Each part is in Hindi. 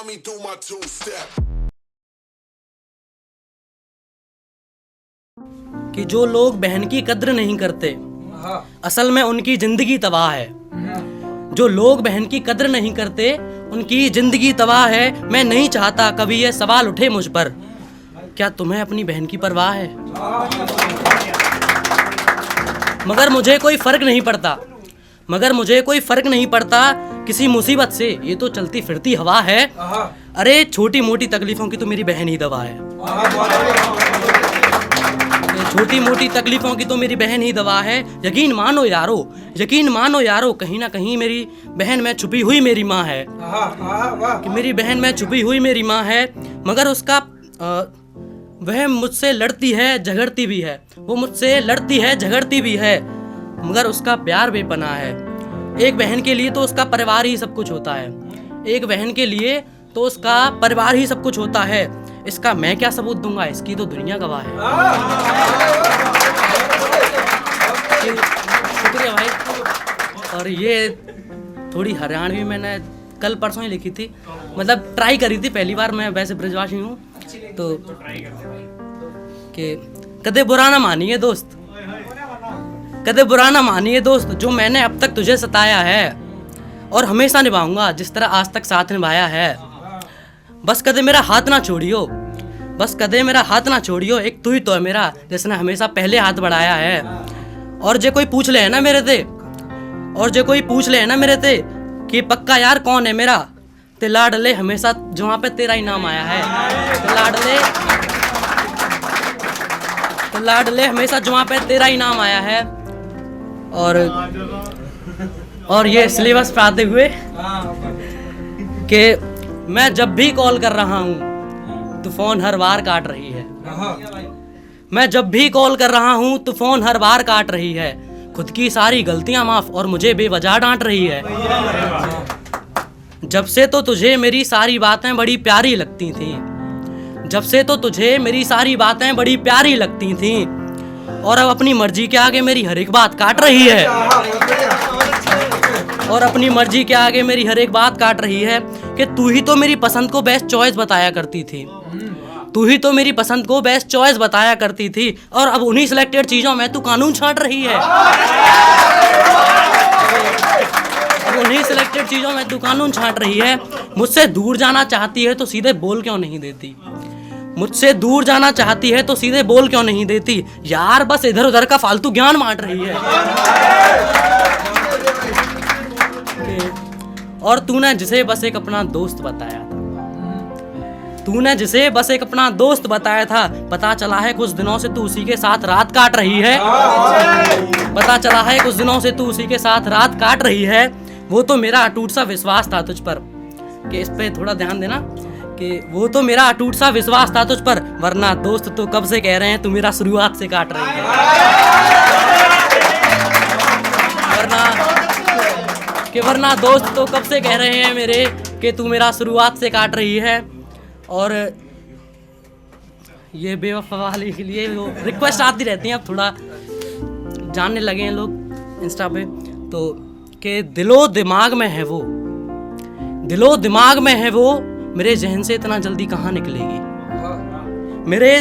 me do my two-step. कि जो लोग बहन की कद्र नहीं करते असल में उनकी जिंदगी तबाह है। जो लोग बहन की कद्र नहीं करते उनकी जिंदगी तबाह है। मैं नहीं चाहता कभी ये सवाल उठे मुझ पर, क्या तुम्हें अपनी बहन की परवाह है? मगर मुझे कोई फर्क नहीं पड़ता, मगर मुझे कोई फर्क नहीं पड़ता किसी मुसीबत से, ये तो चलती फिरती हवा है। अरे छोटी मोटी तकलीफों की तो मेरी बहन ही दवा है। छोटी मोटी तकलीफों की तो मेरी बहन ही दवा है। यकीन मानो यारो, यकीन मानो यारो, कहीं ना कहीं मेरी बहन में छुपी हुई मेरी माँ है। कि मेरी बहन में छुपी हुई मेरी माँ है। मगर उसका वह मुझसे लड़ती है झगड़ती भी है, वो मुझसे लड़ती है झगड़ती भी है, मगर उसका प्यार बेपनाह है। एक बहन के लिए तो उसका परिवार ही सब कुछ होता है। एक बहन के लिए तो उसका परिवार ही सब कुछ होता है। इसका मैं क्या सबूत दूंगा, इसकी तो दुनिया गवाह है। शुक्रिया भाई। और ये थोड़ी हरियाणवी मैंने कल परसों ही लिखी थी, मतलब ट्राई करी थी पहली बार। मैं वैसे ब्रजवासी हूँ तो कि कदे बुरा ना मानिए दोस्त, कदे बुरा ना मानिए दोस्त, जो मैंने अब तक तुझे सताया है और हमेशा निभाऊंगा जिस तरह आज तक साथ निभाया है। बस कदे मेरा हाथ ना छोड़ियो, बस कदे मेरा हाथ ना छोड़ियो, एक तू ही तो है मेरा जिसने हमेशा पहले हाथ बढ़ाया है। और जे कोई पूछ ले है ना मेरे ते, और जे कोई पूछ ले है ना मेरे ते कि पक्का यार कौन है मेरा, ते लाडले हमेशा जहाँ पे तेरा ही नाम आया है। तो लाडले हमेशा जहाँ पे तेरा ही नाम आया है। और ये सिलेबस पे आते हुए कि मैं जब भी कॉल कर रहा हूँ तो फोन हर बार काट रही है। मैं जब भी कॉल कर रहा हूँ तो फोन हर बार काट रही है। खुद की सारी गलतियां माफ और मुझे बेवजह डांट रही है। जब से तो तुझे मेरी सारी बातें बड़ी प्यारी लगती थी, जब से तो तुझे मेरी सारी बातें बड़ी प्यारी लगती थी, और अब अपनी मर्जी के आगे मेरी हर एक बात काट रही है। और अपनी मर्जी के आगे मेरी हर एक बात काट रही है कि तू ही तो मेरी पसंद को बेस्ट चॉइस बताया करती थी, तू ही तो मेरी पसंद को बेस्ट चॉइस बताया करती थी, और अब उन्हीं सिलेक्टेड चीजों में तू कानून छांट रही है। अब उन्हीं सिलेक्टेड चीजों में तू कानून छांट रही है। मुझसे दूर जाना चाहती है तो सीधे बोल क्यों नहीं देती, मुझसे दूर जाना चाहती है तो सीधे बोल क्यों नहीं देती यार, बस इधर उधर का फालतू ज्ञान बांट रही है। और तूने जिसे बस एक अपना दोस्त बताया था, तूने जिसे बस एक अपना दोस्त बताया था, पता चला है कुछ दिनों से तू उसी के साथ रात काट रही है। पता चला है कुछ दिनों से तू उसी के साथ रात काट रही है। वो तो मेरा अटूट सा विश्वास था तुझ पर, कि इस पे थोड़ा ध्यान देना, कि वो तो मेरा अटूट सा विश्वास था तुझ पर, वरना दोस्त तो कब से कह रहे हैं तू मेरा शुरुआत से काट रही है। वरना दोस्त तो कब से कह रहे हैं मेरे कि तू मेरा शुरुआत से काट रही है। और ये बेवफा वाले के लिए वो रिक्वेस्ट आती रहती हैं, अब थोड़ा जानने लगे हैं लोग इंस्टा पे, तो कि दिलो दिमाग में है वो, दिलो दिमाग में है वो, मेरे जहन से इतना जल्दी कहाँ निकलेगी, मेरे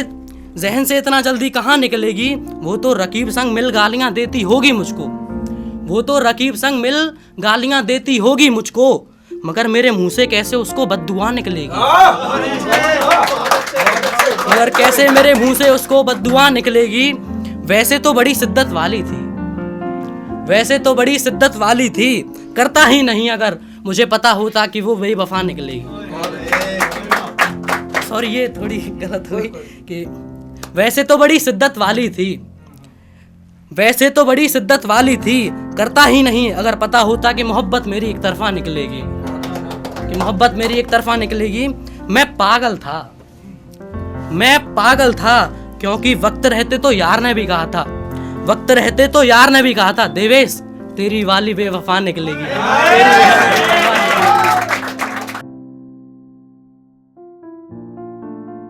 जहन से इतना जल्दी कहाँ निकलेगी। वो तो रकीब संग मिल गालियाँ देती होगी मुझको, वो तो रकीब संग मिल गालियाँ देती होगी मुझको, मगर मेरे मुंह से कैसे उसको बद्दुआ निकलेगी, मगर कैसे मेरे मुंह से उसको बद्दुआ निकलेगी। वैसे तो बड़ी शिद्दत वाली थी, वैसे तो बड़ी शिद्दत वाली थी, करता ही नहीं अगर मुझे पता होता कि वो बेवफा निकलेगी। सॉरी ये थोड़ी गलत हुई कि वैसे तो बड़ी शिद्दत वाली थी, वैसे तो बड़ी शिद्दत वाली थी, करता ही नहीं अगर पता होता कि मोहब्बत मेरी एक तरफा निकलेगी, कि मोहब्बत मेरी एक तरफा निकलेगी। मैं पागल था, मैं पागल था, क्योंकि वक्त रहते तो यार ने भी कहा था, वक्त रहते तो यार ने भी कहा था, देवेश तेरी वाली बेवफा निकलेगी, तेरी